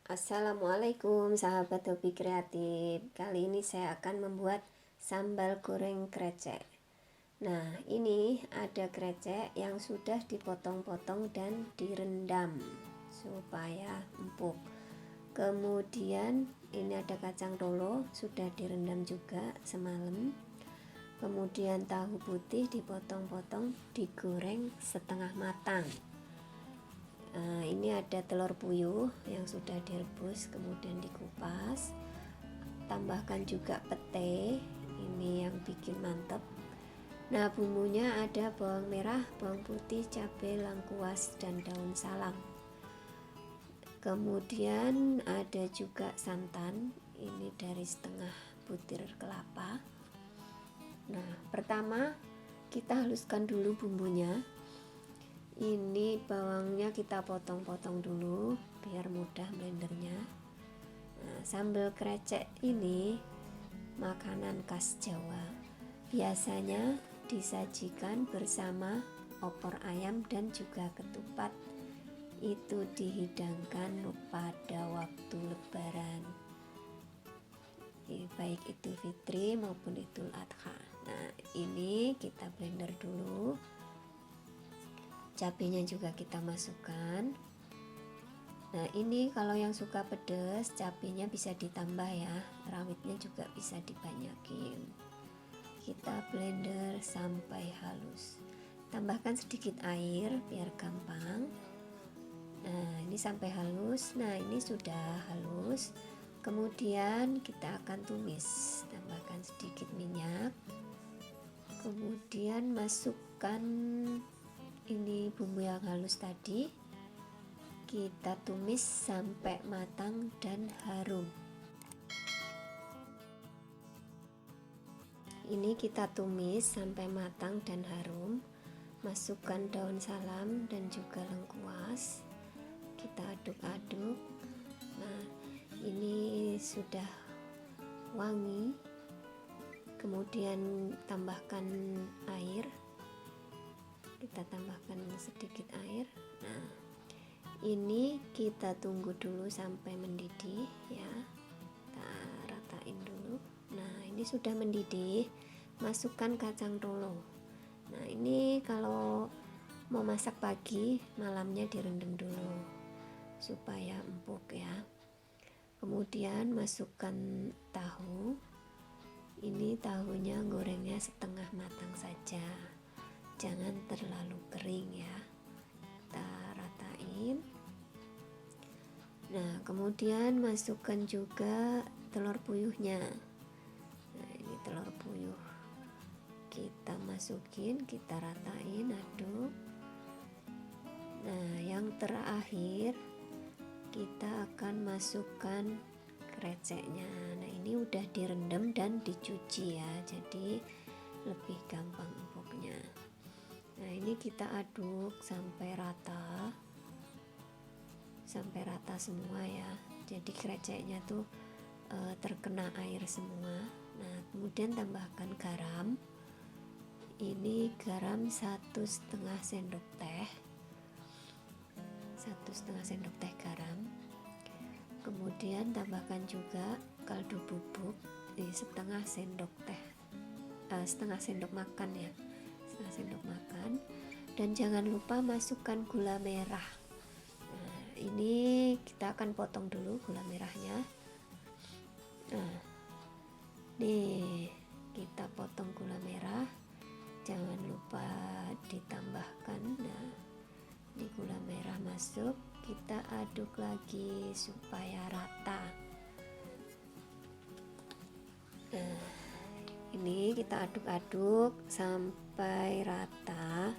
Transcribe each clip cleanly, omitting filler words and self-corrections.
Assalamualaikum sahabat hobi kreatif. Kali ini saya akan membuat sambal goreng krecek. Nah, ini ada krecek yang sudah dipotong-potong dan direndam supaya empuk. Kemudian ini ada kacang rolo, sudah direndam juga semalam. Kemudian tahu putih dipotong-potong, digoreng setengah matang. Nah, ini ada telur puyuh yang sudah direbus kemudian dikupas. Tambahkan juga pete, ini yang bikin mantep. Nah, bumbunya ada bawang merah, bawang putih, cabai, lengkuas, dan daun salam. Kemudian ada juga santan, ini dari setengah butir kelapa. Nah, pertama kita haluskan dulu bumbunya. Ini bawangnya kita potong-potong dulu biar mudah blendernya. Nah, sambal krecek ini makanan khas Jawa. Biasanya disajikan bersama opor ayam dan juga ketupat. Itu dihidangkan pada waktu lebaran, baik Idul Fitri maupun Idul Adha. Nah, ini kita blender dulu. Cabenya juga kita masukkan. Nah, ini kalau yang suka pedas, cabenya bisa ditambah ya, rawitnya juga bisa dibanyakin. Kita blender sampai halus. Tambahkan sedikit air biar gampang. Nah, ini sampai halus. Nah, ini sudah halus. Kemudian kita akan tumis. Tambahkan sedikit minyak. Kemudian masukkan ini bumbu yang halus tadi, kita tumis sampai matang dan harum. Ini kita tumis sampai matang dan harum. Masukkan daun salam dan juga lengkuas, kita aduk-aduk. Nah, ini sudah wangi. Kemudian tambahkan air, kita tambahkan sedikit air. Nah, ini kita tunggu dulu sampai mendidih ya, kita ratain dulu. Nah, ini sudah mendidih, masukkan kacang rolo. Nah, ini kalau mau masak pagi, malamnya direndam dulu supaya empuk ya. Kemudian masukkan tahu. Ini tahunya gorengnya setengah matang saja, jangan terlalu kering ya, kita ratain. Nah, kemudian masukkan juga telur puyuhnya. Nah, ini telur puyuh kita masukin, kita ratain, aduk. Nah, yang terakhir kita akan masukkan kreceknya. Nah, ini udah direndam dan dicuci ya, jadi lebih gampang empuknya. Nah, ini kita aduk sampai rata semua ya, jadi kreceknya tuh terkena air semua. Nah, kemudian tambahkan garam. Ini garam 1,5 sendok teh, 1,5 sendok teh garam. Kemudian tambahkan juga kaldu bubuk, setengah sendok teh, setengah sendok makan ya, setengah sendok makan. Dan jangan lupa masukkan gula merah. Nah, ini kita akan potong dulu gula merahnya. Nah, nih kita potong gula merah, jangan lupa ditambahkan. Nah, ini gula merah masuk, kita aduk lagi supaya rata. Nah, ini kita aduk-aduk sampai rata.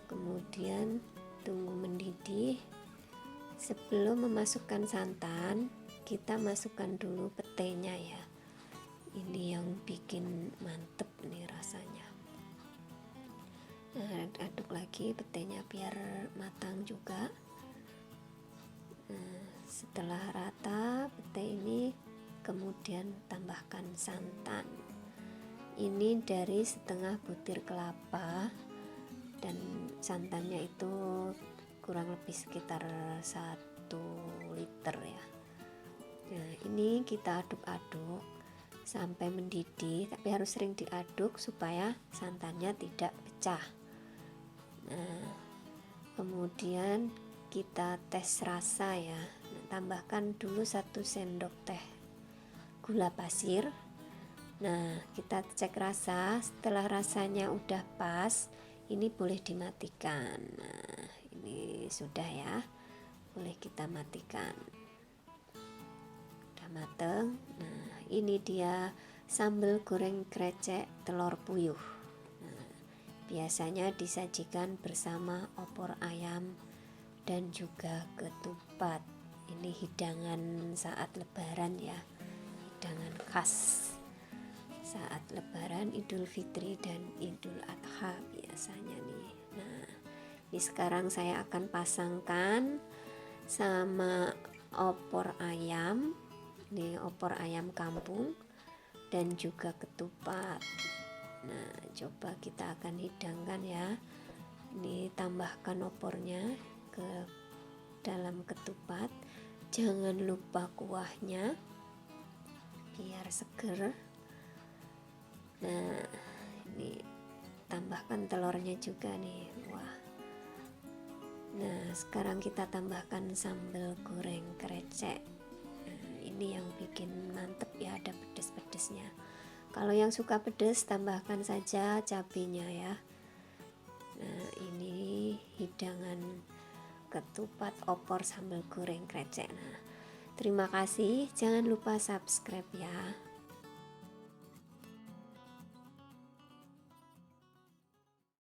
Kemudian tunggu mendidih. Sebelum memasukkan santan, kita masukkan dulu petenya ya. Ini yang bikin mantep nih rasanya. Nah, aduk lagi petenya biar matang juga. Nah, setelah rata pete ini, kemudian tambahkan santan. Ini dari setengah butir kelapa, dan santannya itu kurang lebih sekitar 1 liter ya. ini kita aduk-aduk sampai mendidih, tapi harus sering diaduk supaya santannya tidak pecah. Nah, kemudian kita tes rasa ya. Nah, tambahkan dulu 1 sendok teh gula pasir. Nah, kita cek rasa. Setelah rasanya udah pas, ini boleh dimatikan. Nah, ini sudah ya, boleh kita matikan. Udah mateng. Nah, ini dia sambal goreng krecek telur puyuh. Nah, biasanya disajikan bersama opor ayam dan juga ketupat. Ini hidangan saat lebaran ya, hidangan khas saat lebaran, Idul Fitri dan Idul Adha biasanya nih. Nah, ini sekarang saya akan pasangkan sama opor ayam. Ini opor ayam kampung dan juga ketupat. Nah, coba kita akan hidangkan ya. Ini tambahkan opornya ke dalam ketupat. Jangan lupa kuahnya biar seger. Nah, ini tambahkan telurnya juga nih. Wah. Nah, sekarang kita tambahkan sambal goreng krecek. Nah, ini yang bikin mantep ya, ada pedes-pedesnya. Kalau yang suka pedes tambahkan saja cabenya ya. Nah, ini hidangan ketupat opor sambal goreng krecek. Nah, terima kasih, jangan lupa subscribe ya.